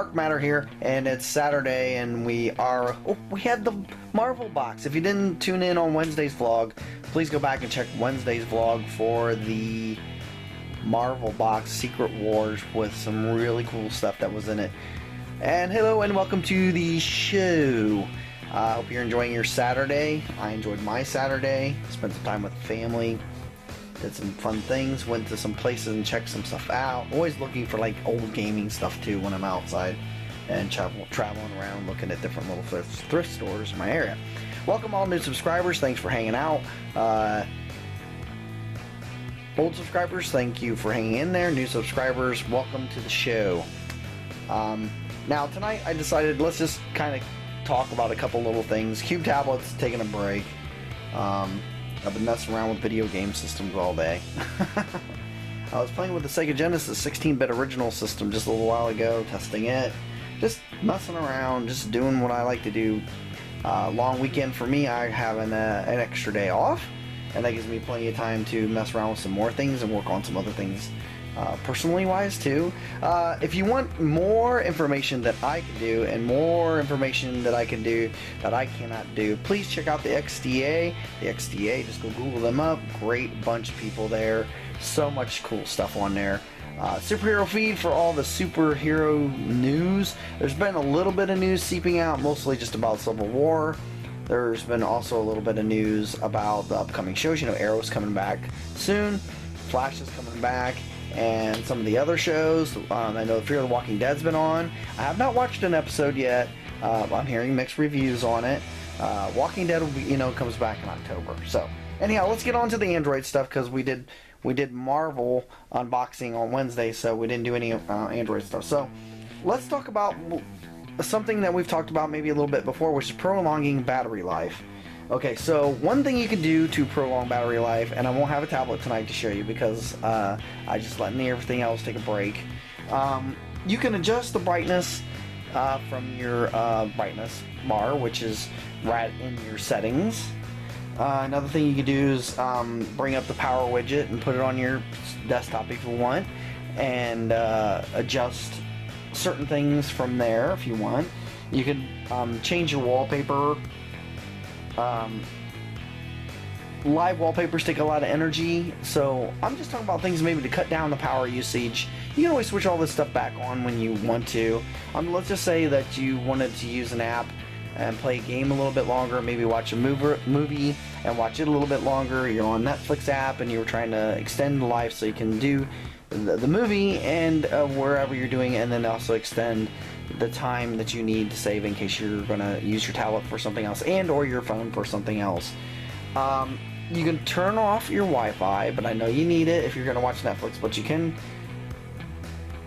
Arcmatter here, and it's Saturday, and we had the Marvel box. If you didn't tune in on Wednesday's vlog, please go back and check Wednesday's vlog for the Marvel box, Secret Wars, with some really cool stuff that was in it. And hello and welcome to the show. I hope you're enjoying your Saturday. I enjoyed my Saturday, spent some time with the family, did some fun things, went to some places and checked some stuff out. Always looking for like old gaming stuff too when I'm outside and traveling around looking at different little thrift stores in my area. Welcome all new subscribers, thanks for hanging out. Old subscribers, thank you for hanging in there. New subscribers, welcome to the show. Now tonight I decided let's just kind of talk about a couple little things. Cube tablets, taking a break. I've been messing around with video game systems all day. I was playing with the Sega Genesis 16-bit original system just a little while ago, testing it. Just messing around, just doing what I like to do. Long weekend for me, I have an extra day off, and that gives me plenty of time to mess around with some more things and work on some other things personally wise too. If you want more information that I can do and more information that I can do that I cannot do, please check out the XDA. The XDA, just go Google them up. Great bunch of people there. So much cool stuff on there. Superhero feed for all the superhero news. There's been a little bit of news seeping out, mostly just about Civil War. There's been also a little bit of news about the upcoming shows. You know, Arrow's coming back soon. Flash is coming back. And some of the other shows. I know Fear the Walking Dead's been on. I have not watched an episode yet. I'm hearing mixed reviews on it. Walking Dead will be, comes back in October. So anyhow, let's get on to the Android stuff, because we did Marvel unboxing on Wednesday, so we didn't do any Android stuff. So let's talk about something that we've talked about maybe a little bit before, which is prolonging battery life. Okay, so one thing you can do to prolong battery life, and I won't have a tablet tonight to show you because I just let everything else take a break. You can adjust the brightness from your brightness bar, which is right in your settings. Another thing you can do is bring up the power widget and put it on your desktop if you want, and adjust certain things from there if you want. You can change your wallpaper. Live wallpapers take a lot of energy, so I'm just talking about things maybe to cut down the power usage. You can always switch all this stuff back on when you want to. Let's just say that you wanted to use an app and play a game a little bit longer, maybe watch a movie and watch it a little bit longer. You're on Netflix app and you were trying to extend the life so you can do the movie and wherever you're doing it, and then also extend the time that you need to save in case you're going to use your tablet for something else and or your phone for something else. You can turn off your Wi-Fi, but I know you need it if you're going to watch Netflix, but you can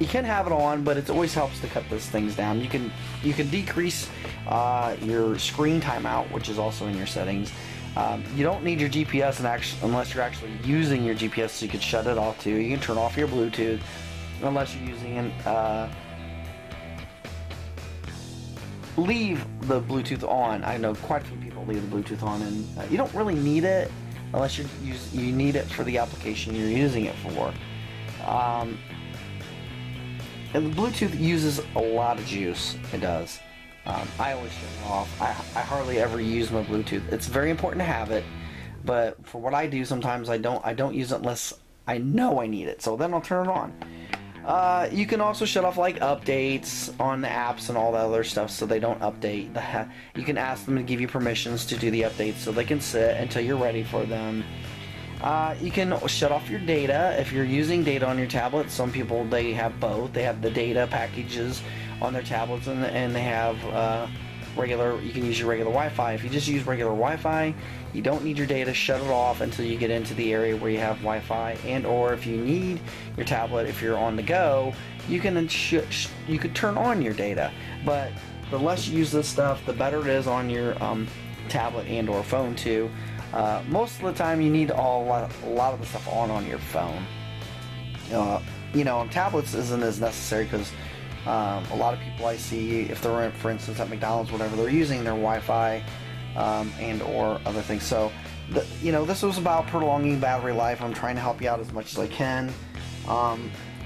have it on, but it always helps to cut those things down. You can decrease your screen timeout, which is also in your settings. You don't need your GPS unless you're actually using your GPS, so you can shut it off too. You can turn off your Bluetooth unless you're using an leave the Bluetooth on. I know quite a few people leave the Bluetooth on, and you don't really need it unless you need it for the application you're using it for. And the Bluetooth uses a lot of juice. It does. I always shut it off. I hardly ever use my Bluetooth. It's very important to have it, but for what I do, sometimes I don't use it unless I know I need it. So then I'll turn it on. You can also shut off like updates on the apps and all that other stuff so they don't update. You can ask them to give you permissions to do the updates so they can sit until you're ready for them. You can shut off your data if you're using data on your tablet. Some people, they have both. They have the data packages on their tablets and they have you can use your regular Wi-Fi. If you just use regular Wi-Fi, you don't need your data. Shut it off until you get into the area where you have Wi-Fi, and or if you need your tablet, if you're on the go, you can turn on your data. But the less you use this stuff, the better it is on your tablet and or phone too. Most of the time you need a lot of the stuff on your phone. Tablets isn't as necessary because a lot of people I see, if they're for instance at McDonald's, whatever, they're using their Wi-Fi and or other things. So this was about prolonging battery life. I'm trying to help you out as much as I can.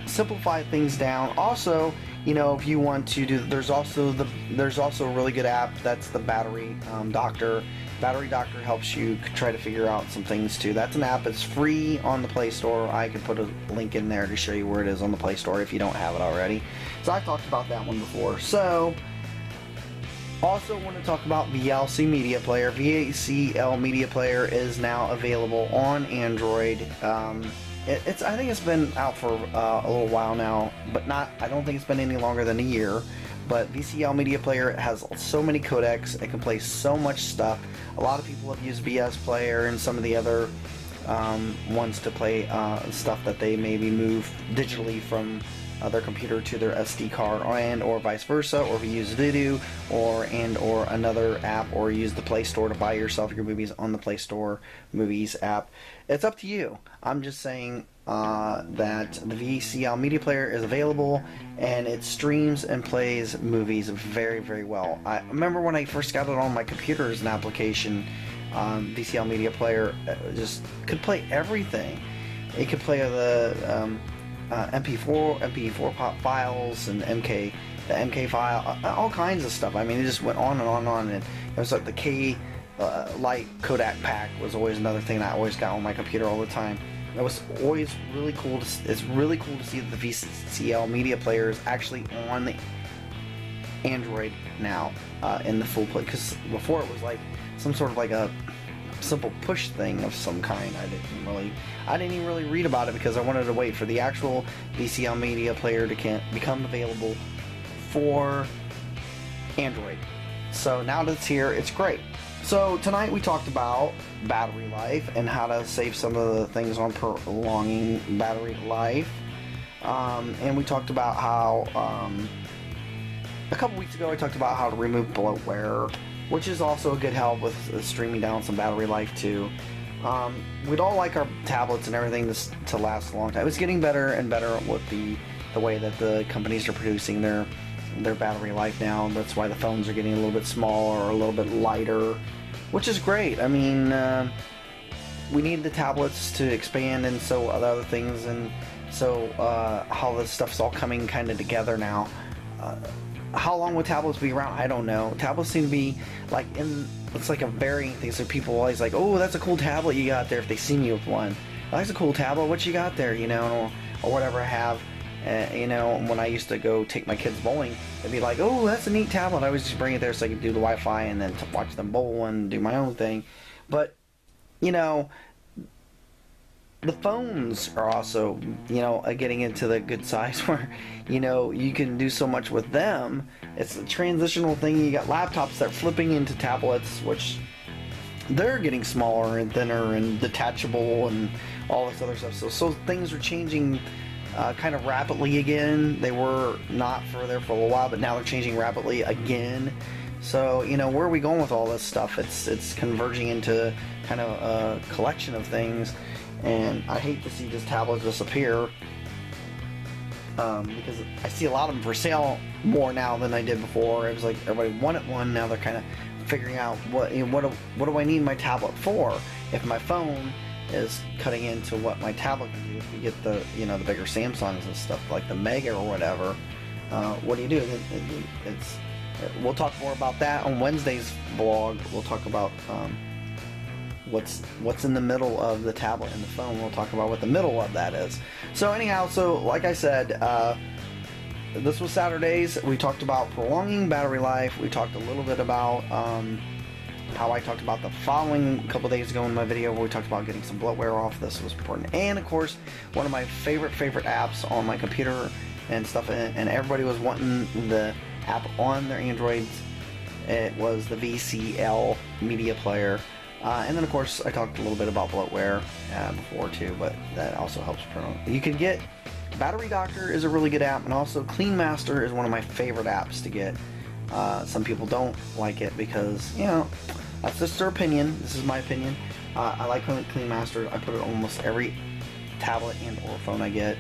simplify things down. Also, you know, if you want to do, there's also a really good app that's the Battery Doctor. Battery Doctor helps you try to figure out some things too. That's an app. It's free on the Play Store. I could put a link in there to show you where it is on the Play Store if you don't have it already. So I've talked about that one before. So also want to talk about VLC Media Player. VLC Media Player is now available on Android. I think it's been out for a little while now, but I don't think it's been any longer than a year. But VLC Media Player has so many codecs. It can play so much stuff. A lot of people have used VS Player and some of the other ones to play stuff that they maybe move digitally from their computer to their SD card, or vice versa, or if you use Vudu or another app, or use the Play Store to buy yourself your movies on the Play Store Movies app. It's up to you. I'm just saying that the VLC Media Player is available, and it streams and plays movies very, very well. I remember when I first got it on my computer as an application, VLC Media Player just could play everything. It could play the MP4 pop files and the MK file, all kinds of stuff. I mean, it just went on and on and on. And it was like the LIKE Kodak pack was always another thing that I always got on my computer all the time. It was always really cool. It's really cool to see that the VLC Media Player is actually on the Android now in the full play. Because before it was like some sort of like a simple push thing of some kind. I didn't even really read about it because I wanted to wait for the actual VLC Media Player to become available for Android. So now that it's here, it's great. So tonight we talked about battery life and how to save some of the things on prolonging battery life. And we talked about how a couple weeks ago I talked about how to remove bloatware, which is also a good help with streaming down some battery life too. We'd all like our tablets and everything to last a long time. It's getting better and better with the way that the companies are producing their battery life now. That's why the phones are getting a little bit smaller or a little bit lighter, which is great. I mean, we need the tablets to expand, and so other things, and so how this stuff's all coming kind of together now. How long will tablets be around? I don't know. Tablets seem to be like it's like a varying thing. So people always like, oh, that's a cool tablet you got there if they see me with one. That's a cool tablet. What you got there? You know, or whatever I have. You know, when I used to go take my kids bowling, they'd be like, oh, that's a neat tablet. I always just bring it there so I could do the Wi-Fi and then watch them bowl and do my own thing. But, you know, the phones are also, you know, getting into the good size where, you know, you can do so much with them. It's a transitional thing. You got laptops that are flipping into tablets, which they're getting smaller and thinner and detachable and all this other stuff. So things are changing kind of rapidly again. They were not there for a while, but now they're changing rapidly again. So, you know, where are we going with all this stuff? It's converging into kind of a collection of things, and I hate to see this tablet disappear because I see a lot of them for sale more now than I did before. It was like everybody wanted one. Now they're kind of figuring out what do I need my tablet for if my phone is cutting into what my tablet can do. If you get the, you know, the bigger Samsungs and stuff like the Mega or whatever, what do you do? We'll talk more about that on Wednesday's vlog. We'll talk about what's in the middle of the tablet and the phone. We'll talk about what the middle of that is. So anyhow, so like I said, this was Saturdays. We talked about prolonging battery life. We talked a little bit about how I talked about the following a couple days ago in my video where we talked about getting some bloatware off. This was important. And of course, one of my favorite apps on my computer and stuff, and everybody was wanting the app on their Androids. It was the VLC Media Player. And then of course I talked a little bit about bloatware before too, but that also helps prolong. You can get Battery Doctor is a really good app, and also Clean Master is one of my favorite apps to get. Some people don't like it because, you know, that's just their opinion. This is my opinion. I like Clean Master. I put it on almost every tablet and or phone I get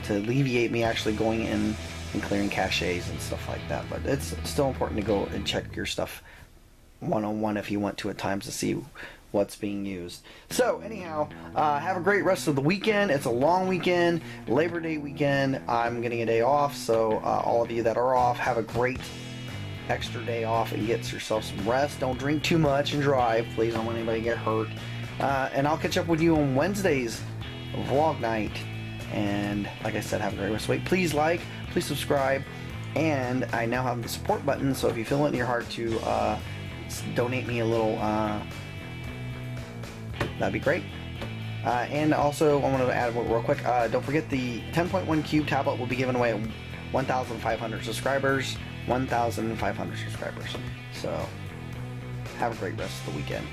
to alleviate me actually going in and clearing caches and stuff like that. But it's still important to go and check your stuff one-on-one if you want to at times to see what's being used. So anyhow, have a great rest of the weekend. It's a long weekend, Labor Day weekend. I'm getting a day off, so all of you that are off, have a great extra day off and get yourself some rest. Don't drink too much and drive. Please don't want anybody to get hurt. And I'll catch up with you on Wednesday's vlog night. And like I said, have a great rest of the week. Please like, please subscribe, and I now have the support button, so if you feel it in your heart to donate me a little, that'd be great. And also, I wanted to add real quick, don't forget the 10.1 Cube tablet will be given away at 1,500 subscribers. 1,500 subscribers. So, have a great rest of the weekend.